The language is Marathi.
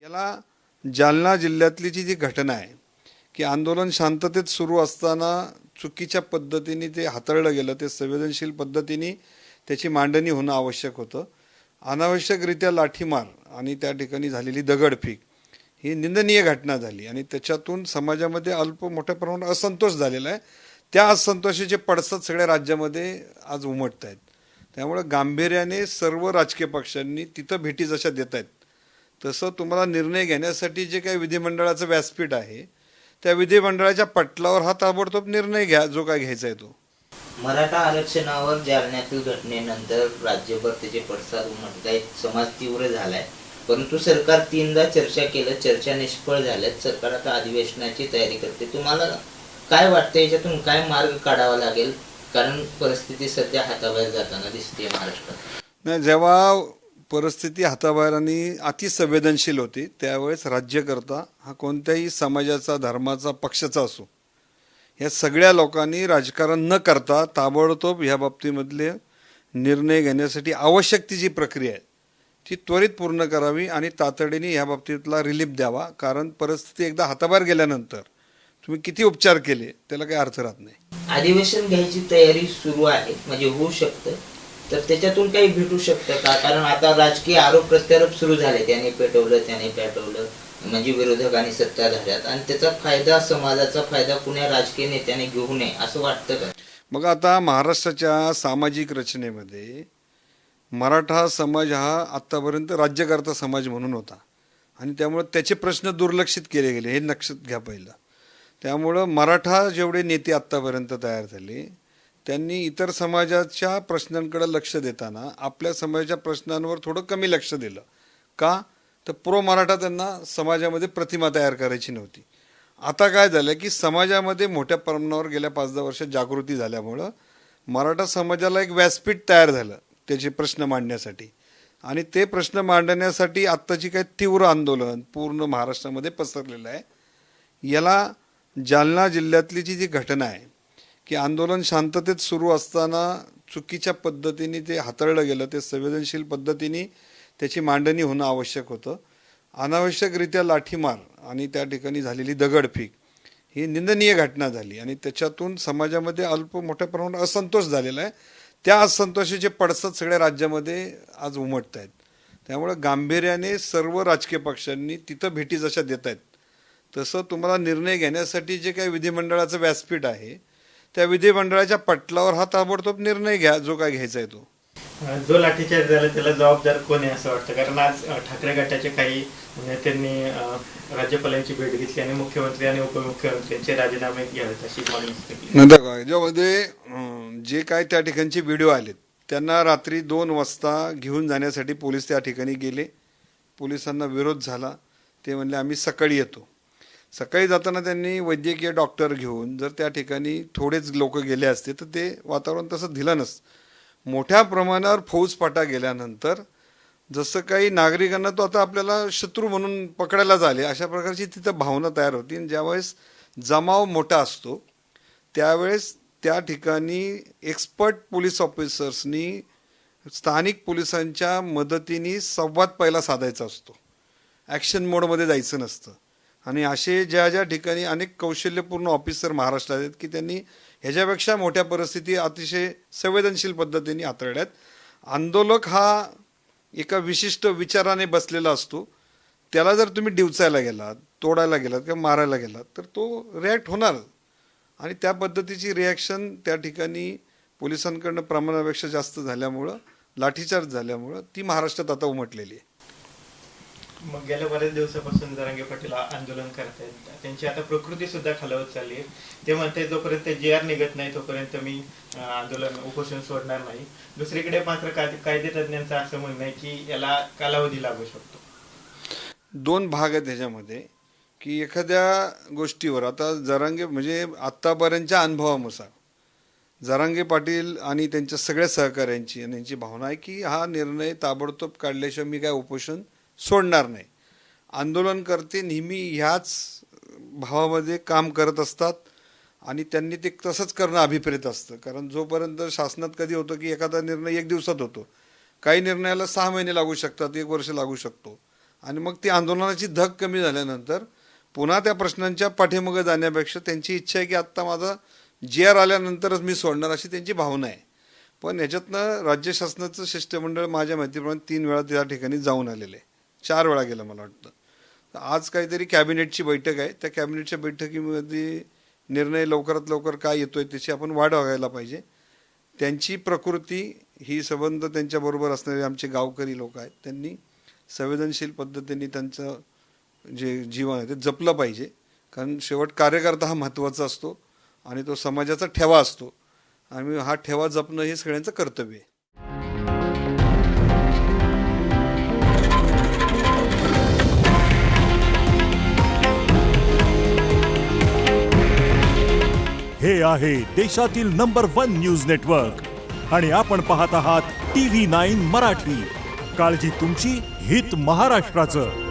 याला जालना जिल्ह्यातली जी घटना आहे की आंदोलन शांततेत सुरू असताना चुकीच्या पद्धतीने ते हाताळलं गेलं, ते संवेदनशील पद्धतीने त्याची मांडणी होणं आवश्यक होतं. अनावश्यकरित्या लाठीमार आणि त्या ठिकाणी झालेली दगडफेक ही निंदनीय घटना झाली आणि त्याच्यातून समाजामध्ये मोठ्या प्रमाणात असंतोष झालेला आहे. त्या असंतोषाचे पडसाद सगळ्या राज्यामध्ये आज उमटत आहेत. त्यामुळे गांभीर्याने सर्व राजकीय पक्षांनी तिथं भेटी जशा देत आहेत तसं तुम्हाला निर्णय घेण्यासाठी जे काही विधिमंडळाचं व्यासपीठ आहे त्या विधिमंडळाच्या पटलावर हा ताबडतोब निर्णय घ्या, जो काय घ्यायचा आहे तो. मराठा आरक्षणावर जालन्यातील घटनेनंतर राज्यभर त्याचे पडसाद उमटत आहेत. समाज तीव्र झालाय, परंतु सरकार तीनदा चर्चा केलं, चर्चा निष्फळ झाल्यात. सरकार आता अधिवेशनाची तयारी करते. तुम्हाला काय वाटतं, याच्यातून काय मार्ग काढावा लागेल? कारण परिस्थिती सध्या हाताबाहेर जाताना दिसते महाराष्ट्रात. नाही, जेव्हा परिस्थिती हाताबाहेर आणि अतिसंवेदनशील होती त्यावेळेस राज्यकर्ता हा कोणत्याही समाजाचा, धर्माचा, पक्षाचा असो, या सगळ्या लोकांनी राजकारण न करता ताबडतोब ह्या बाबतीमधले निर्णय घेण्यासाठी आवश्यक ती जी प्रक्रिया आहे ती त्वरित पूर्ण करावी आणि तातडीने ह्या बाबतीतला रिलीफ द्यावा. कारण परिस्थिती एकदा हाताबाहेर गेल्यानंतर तुम्ही किती उपचार केले त्याला काही अर्थ राहत नाही. अधिवेशन घ्यायची तयारी सुरू आहे, म्हणजे होऊ शकतं, तर त्याच्यातून काही भेटू शकतं का? कारण आता राजकीय आरोप प्रत्यारोप सुरू झाले, त्याने पेटवलं, त्याने पेटवलं, म्हणजे विरोधक आणि सत्ताधाऱ्यात, आणि त्याचा फायदा, समाजाचा फायदा कुण्या राजकीय नेत्याने घेऊ नये असं वाटतं का? मग आता महाराष्ट्राच्या सामाजिक रचनेमध्ये मराठा समाज हा आत्तापर्यंत राज्यकर्ता समाज म्हणून होता आणि त्यामुळे त्याचे प्रश्न दुर्लक्षित केले गेले, हे लक्षात घ्या पहिलं. त्यामुळं मराठा जेवढे नेते आत्तापर्यंत तयार झाले त्यांनी इतर समाजाच्या प्रश्नांकडे लक्ष देताना आपल्या समाजाच्या प्रश्नांवर थोडं कमी लक्ष दिलं. का? तर प्रो मराठा त्यांना समाजामध्ये प्रतिमा तयार करायची नव्हती. आता काय झालं की समाजामध्ये मोठ्या प्रमाणावर गेल्या 5-10 वर्षात जागृती झाल्यामुळं मराठा समाजाला एक व्यासपीठ तयार झालं त्याचे प्रश्न मांडण्यासाठी, आणि ते प्रश्न मांडण्यासाठी आत्ताची काही तीव्र आंदोलन पूर्ण महाराष्ट्रामध्ये पसरलेलं आहे. याला जालना जिल्ह्यातली जी घटना आहे की आंदोलन शांततेत सुरू असताना चुकीच्या पद्धतीने ते हाताळलं गेलं, ते संवेदनशील पद्धतीने त्याची मांडणी होणं आवश्यक होतं. अनावश्यकरित्या लाठीमार आणि त्या ठिकाणी झालेली दगडफेक ही निंदनीय घटना झाली आणि त्याच्यातून समाजामध्ये मोठ्या प्रमाणात असंतोष झालेला आहे. त्या असंतोषाचे पडसाद सगळ्या राज्यामध्ये आज उमटत आहेत. त्यामुळे गांभीर्याने सर्व राजकीय पक्षांनी तिथं भेटी जशा देत आहेत तसं तुम्हाला निर्णय घेण्यासाठी जे काही विधिमंडळाचं व्यासपीठ आहे त्या विधिमंडळाच्या पटलावर हा ताबडतोब निर्णय घ्या, जो काय घ्यायचा आहे तो. जो लाठीचार्ज झाला त्याला जबाबदार कोण आहे असं वाटतं? कारण आज ठाकरे गटाचे काही नेत्यांनी राज्यपालांची भेट घेतली आणि मुख्यमंत्री आणि उपमुख्यमंत्र्यांचे राजीनामे घ्यावेत अशी मागणी केली. याच्यामध्ये जे काय त्या ठिकाणचे व्हिडिओ आलेत त्यांना रात्री 2 वाजता घेऊन जाण्यासाठी पोलीस त्या ठिकाणी गेले. पोलिसांना विरोध झाला. ते म्हणले आम्ही सकाळी येतो. सकाळी जाताना त्यांनी वैद्यकीय डॉक्टर घेऊन जर त्या ठिकाणी थोडेच लोक गेले असते तर ते वातावरण तसं दिलं नसतं. मोठ्या प्रमाणावर फौजफाटा गेल्यानंतर जसं काही नागरिकांना तो आता आपल्याला शत्रू म्हणून पकडायलाच आले अशा प्रकारची तिथं भावना तयार होती. आणि ज्यावेळेस जमाव मोठा असतो त्यावेळेस त्या ठिकाणी एक्सपर्ट पोलीस ऑफिसर्सनी स्थानिक पोलिसांच्या मदतीने संवाद पहिला साधायचा असतो, ॲक्शन मोडमध्ये जायचं नसतं. आणि असे ज्या ठिकाणी अनेक कौशल्यपूर्ण ऑफिसर महाराष्ट्रात आहेत की त्यांनी ह्याच्यापेक्षा मोठ्या परिस्थिती अतिशय संवेदनशील पद्धतीने हाताळल्यात. आंदोलक हा एका विशिष्ट विचाराने बसलेला असतो. त्याला जर तुम्ही डिवचायला गेलात, तोडायला गेलात किंवा मारायला गेलात तर तो रिॲक्ट होणार. आणि त्या पद्धतीची रिॲक्शन त्या ठिकाणी पोलिसांकडनं प्रमाणापेक्षा जास्त झाल्यामुळं, लाठीचार्ज झाल्यामुळं ती महाराष्ट्रात आता उमटलेली आहे. मग गेल्या बऱ्याच दिवसापासून जरांगे पाटील आंदोलन करतायत. त्यांची आता प्रकृती सुद्धा खालावत चालली आहे. ते म्हणते जोपर्यंत JR निघत नाही तोपर्यंत मी आंदोलन, उपोषण सोडणार नाही. दुसरीकडे मात्र कायदे तज्ञांचं असं म्हणणं आहे की याला कालावधी लागू शकतो. 2 भाग आहेत ह्याच्यामध्ये की एखाद्या गोष्टीवर आता जरांगे म्हणजे आत्तापर्यंतच्या अनुभवानुसार जरांगे पाटील आणि त्यांच्या सगळ्या सहकाऱ्यांची आणि यांची भावना आहे की हा निर्णय ताबडतोब काढल्याशिवाय मी काय उपोषण सोडणार नाही. आंदोलनकर्ते नेहमी ह्याच भावामध्ये काम करत असतात आणि त्यांनी ते तसंच करणं अभिप्रेत असतं. कारण जोपर्यंत शासनात कधी होतं की एखादा निर्णय 1 दिवसात होतो, काही निर्णयाला 6 महिने लागू शकतात, 1 वर्ष लागू शकतो. आणि मग ती आंदोलनाची धग कमी झाल्यानंतर पुन्हा त्या प्रश्नांच्या पाठीमागे जाण्यापेक्षा त्यांची इच्छा आहे की आत्ता माझा GR आल्यानंतरच मी सोडणार, अशी त्यांची भावना आहे. पण याच्यातनं राज्य शासनाचं शिष्टमंडळ माझ्या माहितीप्रमाणे 3 वेळा त्या ठिकाणी जाऊन आलेलं आहे, 4 वेळा गेलं मला वाटतं. आज काहीतरी कॅबिनेटची बैठक आहे, त्या कॅबिनेटच्या बैठकीमध्ये निर्णय लवकरात लवकर काय येतोय त्याची आपण वाट बघायला पाहिजे. त्यांची प्रकृती ही संबंध त्यांच्याबरोबर असणारे आमचे गावकरी लोक आहेत, त्यांनी संवेदनशील पद्धतीने त्यांचं जे जीवन आहे ते जपलं पाहिजे. कारण शेवट कार्यकर्ता हा महत्त्वाचा असतो आणि तो समाजाचा ठेवा असतो आणि हा ठेवा जपणं हे सगळ्यांचं कर्तव्य आहे. हे आहे देशातील नंबर 1 न्यूज नेटवर्क आणि आपण पाहत आहात TV9 मराठी. काळजी तुमची, हित महाराष्ट्राचं.